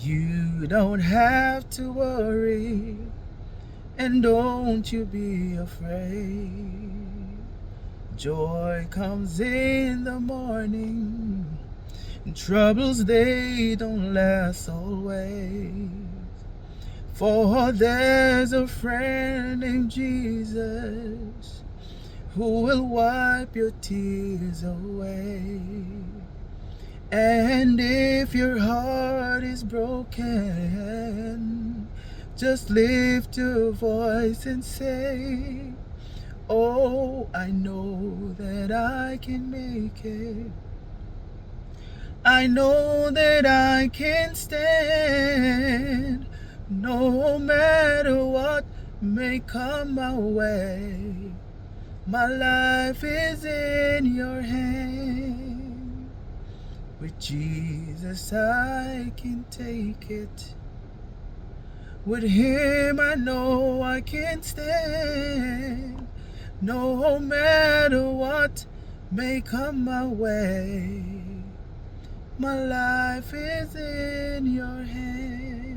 You don't have to worry, and don't you be afraid. Joy comes in the morning, and troubles they don't last always. For there's a friend named Jesus who will wipe your tears away. And if your heart is broken, just lift your voice and say, oh, I know that I can make it. I know that I can stand, no matter what may come my way. My life is in your hand. With Jesus I can take it. With him I know I can stand, no matter what may come my way. My life is in your hand.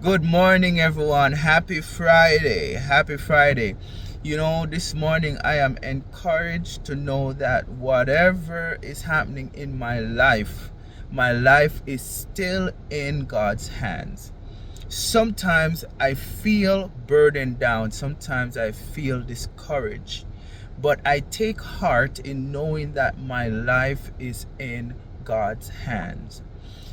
Good morning, everyone. Happy Friday. Happy Friday. You know, this morning I am encouraged to know that whatever is happening in my life is still in God's hands. Sometimes I feel burdened down. Sometimes I feel discouraged. But I take heart in knowing that my life is in God's hands.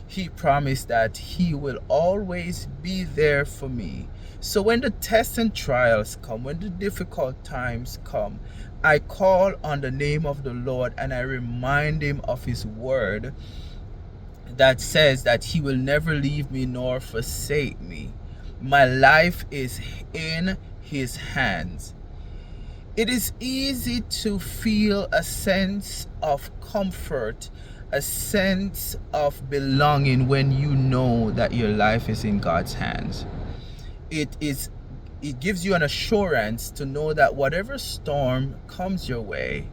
He promised that he will always be there for me. So when the tests and trials come, when the difficult times come, I call on the name of the Lord and I remind him of his word that says that he will never leave me nor forsake me. My life is in his hands. It is easy to feel a sense of comfort, a sense of belonging when you know that your life is in God's hands. It gives you an assurance to know that whatever storm comes your way,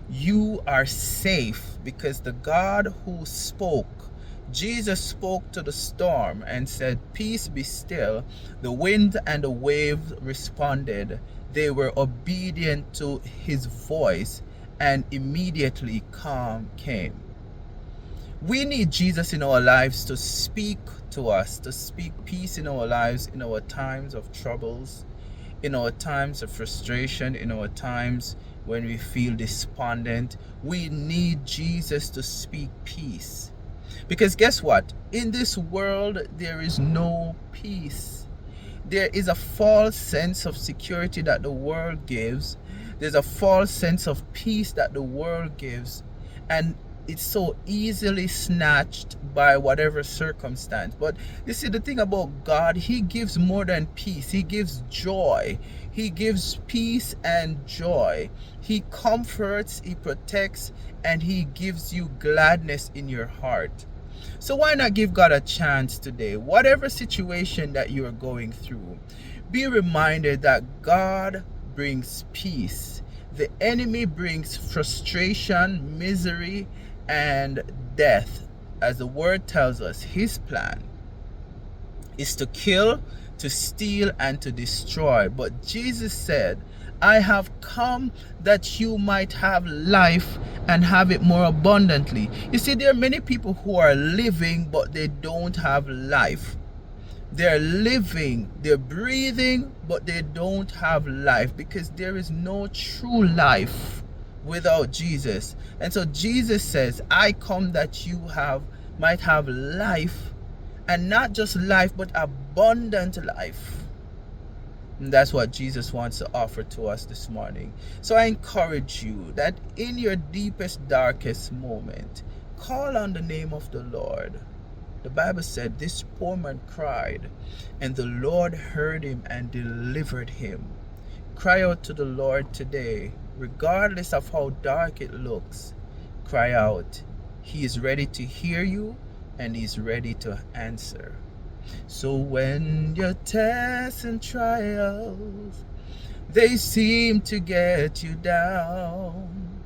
you are safe because the God who spoke, Jesus spoke to the storm and said, "Peace be still." The wind and the waves responded. They were obedient to his voice, and immediately calm came. We need Jesus in our lives to speak to us, to speak peace in our lives, in our times of troubles, in our times of frustration, in our times when we feel despondent. We need Jesus to speak peace. Because guess what? In this world, there is no peace. There is a false sense of security that the world gives. There's a false sense of peace that the world gives. And it's so easily snatched by whatever circumstance. But you see, the thing about God, he gives more than peace. He gives joy. He gives peace and joy. He comforts, he protects, and he gives you gladness in your heart. So why not give God a chance today? Whatever situation that you are going through, be reminded that God brings peace. The enemy brings frustration, misery, and death. As the word tells us, his plan is to kill, to steal, and to destroy. But Jesus said, "I have come that you might have life and have it more abundantly." You see, there are many people who are living, but they don't have life. They're living, they're breathing, but they don't have life because there is no true life without Jesus. And so Jesus says, "I come that you might have life, and not just life, but abundant life." And that's what Jesus wants to offer to us this morning. So I encourage you that in your deepest, darkest moment, call on the name of the Lord. The Bible said this poor man cried, and the Lord heard him and delivered him. Cry out to the Lord today, regardless of how dark it looks. Cry out. He is ready to hear you, and he's ready to answer. So when your tests and trials, they seem to get you down,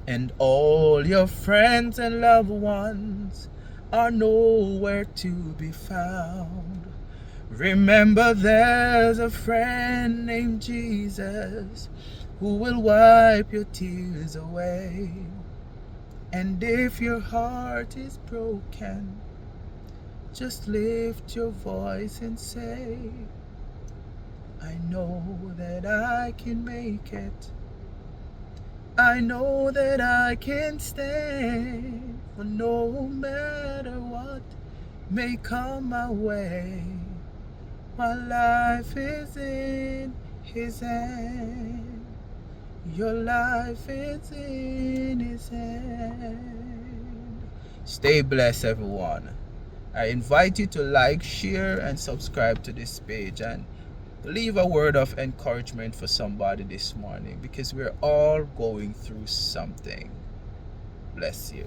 and all your friends and loved ones are nowhere to be found. Remember, there's a friend named Jesus who will wipe your tears away. And if your heart is broken, just lift your voice and say, I know that I can make it. I know that I can stand, for no matter what may come my way, my life is in His hand. Your life is in His hand. Stay blessed, everyone. I invite you to like, share, and subscribe to this page, and leave a word of encouragement for somebody this morning, because we're all going through something. Bless you.